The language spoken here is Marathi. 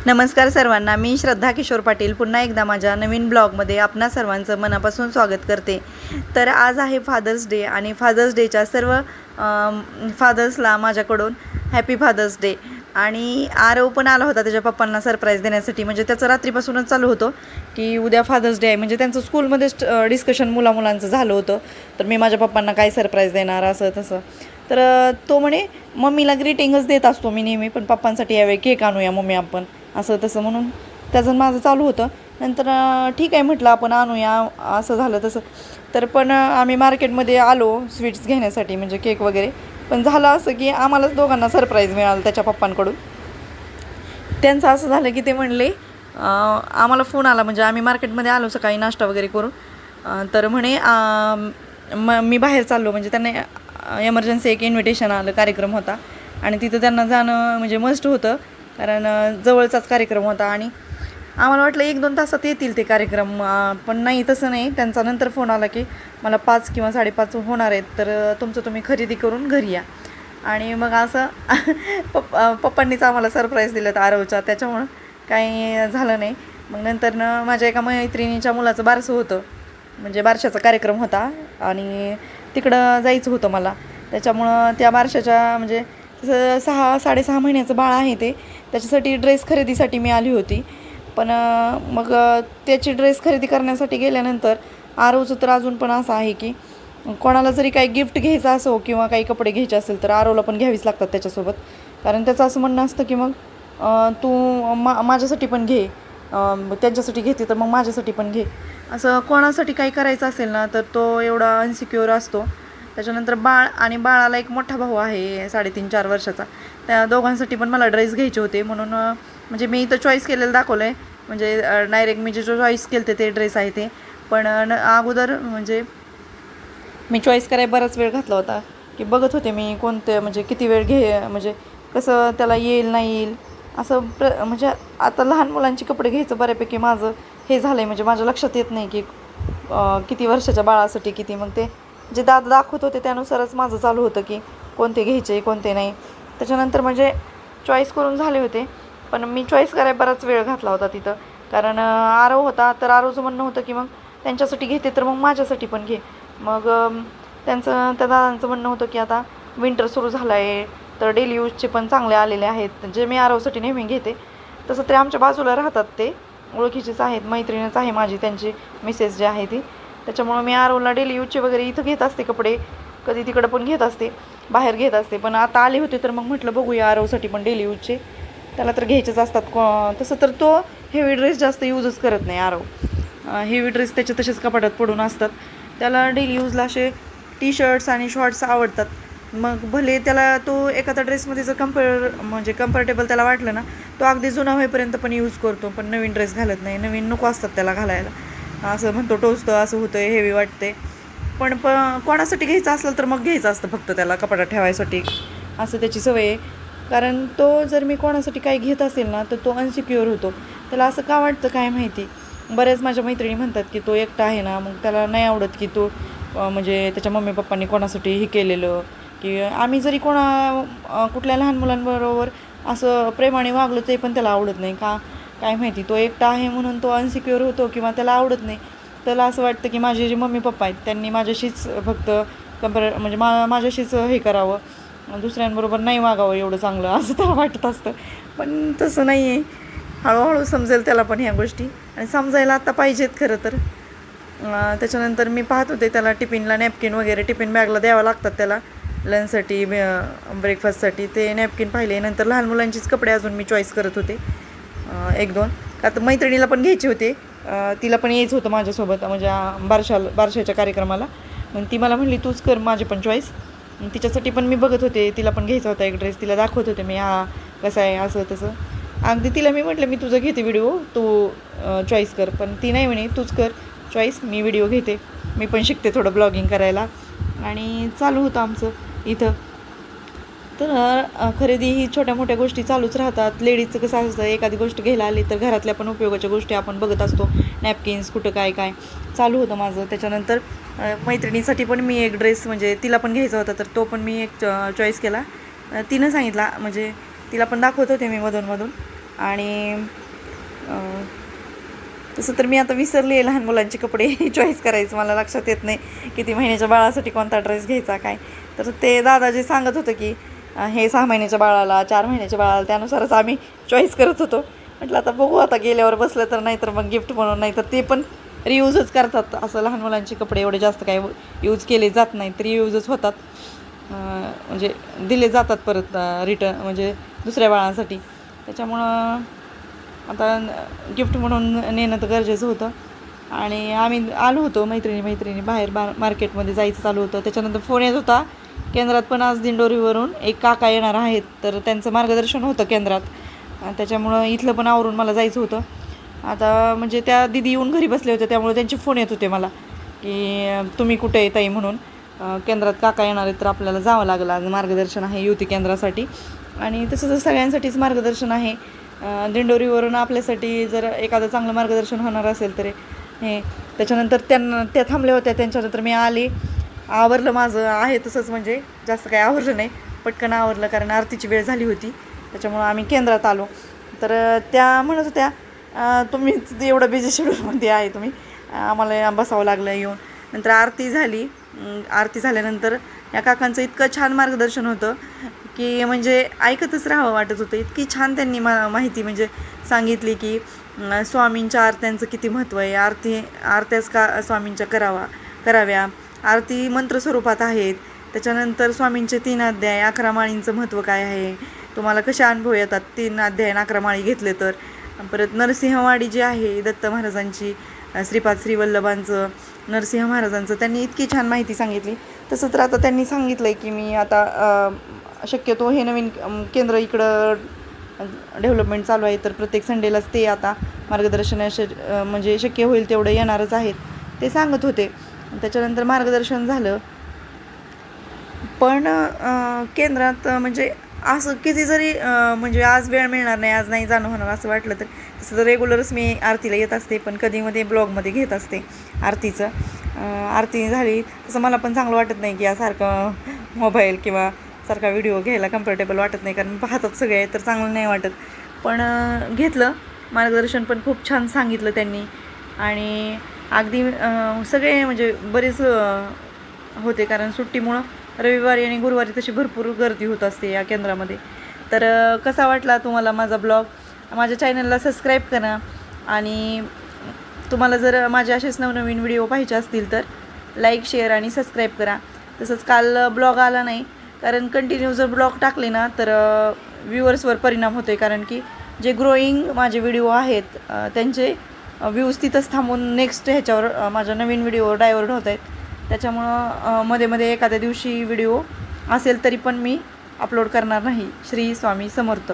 नमस्कार सर्वांना, मी श्रद्धा किशोर पाटील पुन्हा एकदा माझ्या नवीन ब्लॉगमध्ये आपणा सर्वांचं मनापासून स्वागत करते. तर आज आहे फादर्स डे आणि फादर्स डेच्या सर्व फादर्सला माझ्याकडून हॅपी फादर्स डे. आणि आरव पण आला होता त्याच्या पप्पांना सरप्राईज देण्यासाठी. म्हणजे त्याचं रात्रीपासूनच चालू होतं की उद्या फादर्स डे आहे. म्हणजे त्यांचं स्कूलमध्येच डिस्कशन मुलामुलांचं झालं होतं. तर मी माझ्या पप्पांना काय सरप्राईज देणार असं तसं. तर तो म्हणे मम्मीला ग्रीटिंगच देत असतो मी नेहमी, पण पप्पांसाठी यावेळी केक आणूया मम्मी आपण, असं तसं म्हणून त्याचं माझं चालू होतं. नंतर ठीक आहे म्हटलं आपण आणूया, असं झालं तसं. तर पण आम्ही मार्केटमध्ये आलो स्वीट्स घेण्यासाठी, म्हणजे केक वगैरे. पण झालं असं की आम्हालाच दोघांना सरप्राईज मिळालं त्याच्या पप्पांकडून. त्यांचं असं झालं की ते म्हणले आम्हाला फोन आला, म्हणजे आम्ही मार्केटमध्ये आलो सकाळी नाश्ता वगैरे करून. तर म्हणे मी बाहेर चाललो, म्हणजे त्यांना एमर्जन्सी एक इन्व्हिटेशन आलं, कार्यक्रम होता आणि तिथं त्यांना जाणं म्हणजे मस्ट होतं, कारण जवळचाच कार्यक्रम होता. आणि आम्हाला वाटलं 1-2 तासात येतील ते कार्यक्रम, पण नाही, तसं नाही. त्यांचा नंतर फोन आला की मला 5 किंवा 5:30 होणार आहेत, तर तुमचं तुम्ही खरेदी करून घरी या. आणि मग असं पप्पांनीच आम्हाला सरप्राईज दिलं आरवच्या, त्याच्यामुळं काही झालं नाही. मग नंतर माझ्या एका मैत्रिणीच्या मुलाचं बारसं होतं, म्हणजे बारशाचा कार्यक्रम होता आणि तिकडं जायचं होतं मला. त्याच्यामुळं त्या बारशाच्या म्हणजे 6-6.5 महिन्याचं बाळ आहे ते, त्याच्यासाठी ड्रेस खरेदीसाठी मी आली होती. पण मग त्याची ड्रेस खरेदी करण्यासाठी गेल्यानंतर आरवचं तर अजून पण असं आहे की कोणाला जरी काही गिफ्ट घ्यायचं असो किंवा काही कपडे घ्यायचे असेल तर आरवला पण घ्यावीच लागतात त्याच्यासोबत. कारण त्याचं असं म्हणणं असतं की मग तू माझ्यासाठी पण घे, त्यांच्यासाठी घेते तर मग माझ्यासाठी पण घे. असं कोणासाठी काही करायचं असेल ना तर तो एवढा अनसिक्युअर असतो. त्याच्यानंतर बाळ, आणि बाळाला एक मोठा भाऊ आहे 3.5-4 वर्षाचा. त्या दोघांसाठी पण मला ड्रेस घ्यायचे होते, म्हणून म्हणजे मी इथं चॉईस केलेलं दाखवलं आहे. म्हणजे डायरेक्ट मी जे चॉईस केलं ते ड्रेस आहे ते. पण अगोदर म्हणजे मी चॉईस करायला बराच वेळ घातला होता की बघत होते मी कोणते, म्हणजे किती वेळ म्हणजे कसं त्याला येईल नाही येईल असं. म्हणजे आता लहान मुलांचे कपडे घ्यायचं बऱ्यापैकी माझं हे झालं आहे, म्हणजे माझ्या लक्षात येत नाही की किती वर्षाच्या बाळासाठी किती. मग ते जे दादा दाखवत होते त्यानुसारच माझं चालू होतं की कोणते घ्यायचे कोणते नाही. त्याच्यानंतर म्हणजे चॉईस करून झाले होते, पण मी चॉईस करायला बराच वेळ घातला होता तिथं. कारण आरव होता, तर आरवचं म्हणणं होतं की मग त्यांच्यासाठी घेते तर मग माझ्यासाठी पण घे. मग त्या दादांचं म्हणणं होतं की आता विंटर सुरू झालं आहे तर डेली यूजचे पण चांगले आलेले आहेत, जे मी आरवसाठी नेहमी घेते. तसं ते आमच्या बाजूला राहतात, ते ओळखीचेच आहेत, मैत्रिणीच आहे माझी, त्यांची मिसेस जी आहे ती. त्याच्यामुळं मी आरवला डेली यूजचे वगैरे इथं घेत असते कपडे, कधी तिकडं पण घेत असते, बाहेर घेत असते. पण आता आले होते तर मग म्हटलं बघूया आरवसाठी पण डेली यूजचे, त्याला तर घ्यायचेच असतात. तसं तर तो हेवी ड्रेस जास्त यूजच करत नाही आरव. हेवी ड्रेस त्याचे तसेच कपाटात पडून असतात. त्याला डेली यूजला असे टी शर्ट्स आणि शॉर्ट्स आवडतात. मग भले त्याला तो एखादा ड्रेसमध्ये जर म्हणजे कम्फर्टेबल त्याला वाटलं ना, तो अगदी जुना होईपर्यंत पण यूज करतो, पण नवीन ड्रेस घालत नाही. नवीन नको असतात त्याला घालायला, असं म्हणतो टोचतं, असं होतं, हेवी वाटते. पण कोणासाठी घ्यायचं असलं तर मग घ्यायचं असतं फक्त त्याला कपाटात ठेवायसाठी, असं त्याची सवय आहे. कारण तो जर मी कोणासाठी काही घेत असेल ना तर तो अनसिक्युअर होतो. त्याला असं का वाटतं काय माहिती. बऱ्याच माझ्या मैत्रिणी म्हणतात की तो एकटा आहे ना, मग त्याला नाही आवडत की तो म्हणजे त्याच्या मम्मी पप्पांनी कोणासाठी हे केलेलं, की आम्ही जरी कुठल्या लहान मुलांबरोबर असं प्रेमाने वागलो ते पण त्याला आवडत नाही का काय माहिती. तो एकटा आहे म्हणून तो अनसिक्युअर होतो किंवा त्याला आवडत नाही. त्याला असं वाटतं की माझे जे मम्मी पप्पा आहेत त्यांनी माझ्याशीच फक्त म्हणजे माझ्याशीच हे करावं, दुसऱ्यांबरोबर नाही वागावं एवढं चांगलं, असं त्याला वाटत असतं. पण तसं नाही आहे. हळूहळू समजेल त्याला पण ह्या गोष्टी, आणि समजायला आता पाहिजेत खरं तर. त्याच्यानंतर मी पाहत होते त्याला टिफिनला नॅपकिन वगैरे टिफिन बॅगला द्यावं लागतात त्याला लंचसाठी, ब्रेकफास्टसाठी. ते नॅपकिन पाहिले. नंतर लहान मुलांचीच कपडे अजून मी चॉईस करत होते 1-2. का तर मैत्रिणीला पण घ्यायचे होते, तिला पण यायचं होतं माझ्यासोबत म्हणजे बारशाच्या कार्यक्रमाला. मग ती मला म्हणली तूच कर माझी पण चॉईस. तिच्यासाठी पण मी बघत होते, तिला पण घ्यायचा होता एक ड्रेस, तिला दाखवत होते मी हा कसं आहे असं तसं. अगदी तिला मी म्हटलं मी तुझं घेते व्हिडिओ, तू चॉईस कर. पण ती नाही म्हणे तूच कर चॉईस, मी व्हिडिओ घेते, मी पण शिकते थोडं ब्लॉगिंग करायला. आणि चालू होतं आमचं इथं. तर खरेदी ही छोट्या मोठ्या गोष्टी चालूच राहतात. लेडीजचं कसं असतं, एखादी गोष्ट घ्यायला आली तर घरातल्या पण उपयोगाच्या गोष्टी आपण बघत असतो, नॅपकिन्स कुठं काय काय चालू होतं माझं. त्याच्यानंतर मैत्रिणीसाठी पण मी एक ड्रेस, म्हणजे तिला पण घ्यायचा होता, तर तो पण मी एक चॉईस केला. तिनं सांगितला, म्हणजे तिला पण दाखवत होते मी मधून आणि तसं तर मी आता विसरले लहान मुलांचे कपडे चॉईस करायचं, मला लक्षात येत नाही किती महिन्याच्या बाळासाठी कोणता ड्रेस घ्यायचा काय. तर ते दादाजी सांगत होतं की हे 6 महिन्याच्या बाळाला, 4 महिन्याच्या बाळाला, त्यानुसारच आम्ही चॉईस करत होतो. म्हटलं आता बघू, आता गेल्यावर बसलं तर, नाही तर मग गिफ्ट म्हणून, नाही तर ते पण रियूजच करतात. असं लहान मुलांचे कपडे एवढे जास्त काय यूज केले जात नाही, तर रियूजच होतात, म्हणजे दिले जातात परत रिटर्न, म्हणजे दुसऱ्या बाळांसाठी. त्याच्यामुळं आता गिफ्ट म्हणून नेणं तर गरजेचं होतं. आणि आम्ही आलो होतो मैत्रिणी बाहेर मार्केटमध्ये जायचं चालू होतं. त्याच्यानंतर फोन येत होता केंद्रात पण आज दिंडोरीवरून एक काका येणार आहेत, तर त्यांचं मार्गदर्शन होतं केंद्रात. त्याच्यामुळं इथलं पण आवरून मला जायचं होतं. आता म्हणजे त्या दिदी येऊन घरी बसले होते, त्यामुळे त्यांचे फोन येत होते मला की तुम्ही कुठे येत आहे म्हणून. केंद्रात काका येणार आहेत, तर आपल्याला जावं लागलं, आज मार्गदर्शन आहे युती केंद्रासाठी. आणि तसं तर सगळ्यांसाठीच मार्गदर्शन आहे. दिंडोरीवरून आपल्यासाठी जर एखादं चांगलं मार्गदर्शन होणार असेल तर हे. त्याच्यानंतर त्या थांबल्या होत्या, त्यांच्यानंतर मी आले, आवरलं माझं आहे तसंच, म्हणजे जास्त काही आवरलं नाही, पटकन आवरलं, कारण आरतीची वेळ झाली होती. त्याच्यामुळं आम्ही केंद्रात आलो. तर त्या म्हणत होत्या तुम्हीच एवढं बिझी शेड्यूलमध्ये आहे, तुम्ही, आम्हाला बसावं लागलं येऊन. नंतर आरती झाली. आरती झाल्यानंतर या काकांचं इतकं छान मार्गदर्शन होतं की म्हणजे ऐकतच राहावं वाटत होतं. इतकी छान त्यांनी माहिती म्हणजे सांगितली की स्वामींच्या आरत्यांचं किती महत्त्व आहे, आरत्याच का स्वामींच्या कराव्या, आरती मंत्रस्वरूपात आहेत. त्याच्यानंतर स्वामींचे 3 अध्याय, 11 माळींचं महत्त्व काय आहे, तुम्हाला कसे अनुभव येतात 3 अध्याय 11 माळी घेतले तर. परत नरसिंहवाडी जी आहे दत्त महाराजांची, श्रीपाद श्रीवल्लभांचं, नरसिंह महाराजांचं, त्यांनी इतकी छान माहिती सांगितली. तसं तर आता त्यांनी सांगितलं आहे की मी आता शक्यतो हे नवीन केंद्र इकडं डेव्हलपमेंट चालू आहे, तर प्रत्येक संडेलाच ते आता मार्गदर्शन म्हणजे शक्य होईल तेवढं येणारच आहेत, ते सांगत होते. त्याच्यानंतर मार्गदर्शन झालं. पण केंद्रात म्हणजे असं किती जरी म्हणजे आज वेळ मिळणार नाही, आज नाही जाणं होणार असं वाटलं तर, तसं तर रेग्युलरच मी आरतीला येत असते, पण कधीमध्ये ब्लॉगमध्ये घेत असते आरतीचं. आरती झाली तसं मला पण चांगलं वाटत नाही की यासारखं मोबाईल किंवा सारखा व्हिडिओ घ्यायला कम्फर्टेबल वाटत नाही, कारण पाहतात सगळे, तर चांगलं नाही वाटत. पण घेतलं मार्गदर्शन, पण खूप छान सांगितलं त्यांनी. आणि अगदी सगळे म्हणजे बरेच होते, कारण सुट्टीमुळं रविवारी आणि गुरुवारी तशी भरपूर गर्दी होत असते या केंद्रामध्ये. तर कसा वाटला तुम्हाला माझा ब्लॉग? माझ्या चॅनलला सबस्क्राईब करा, आणि तुम्हाला जर माझे असेच नवनवीन व्हिडिओ पाहिजे असतील तर लाईक, शेअर आणि सबस्क्राईब करा. तसंच काल ब्लॉग आला नाही, कारण कंटिन्यू जर ब्लॉग टाकले ना तर व्ह्यूअर्सवर परिणाम होतो आहे, कारण की जे ग्रोईंग माझे व्हिडिओ आहेत त्यांचे व्ह्यूज तिथंच थांबून नेक्स्ट ह्याच्यावर माझ्या नवीन व्हिडिओवर डायव्हर्ट होत आहेत. त्याच्यामुळं मध्ये एखाद्या दिवशी व्हिडिओ असेल तरी पण मी अपलोड करणार नाही. श्री स्वामी समर्थ.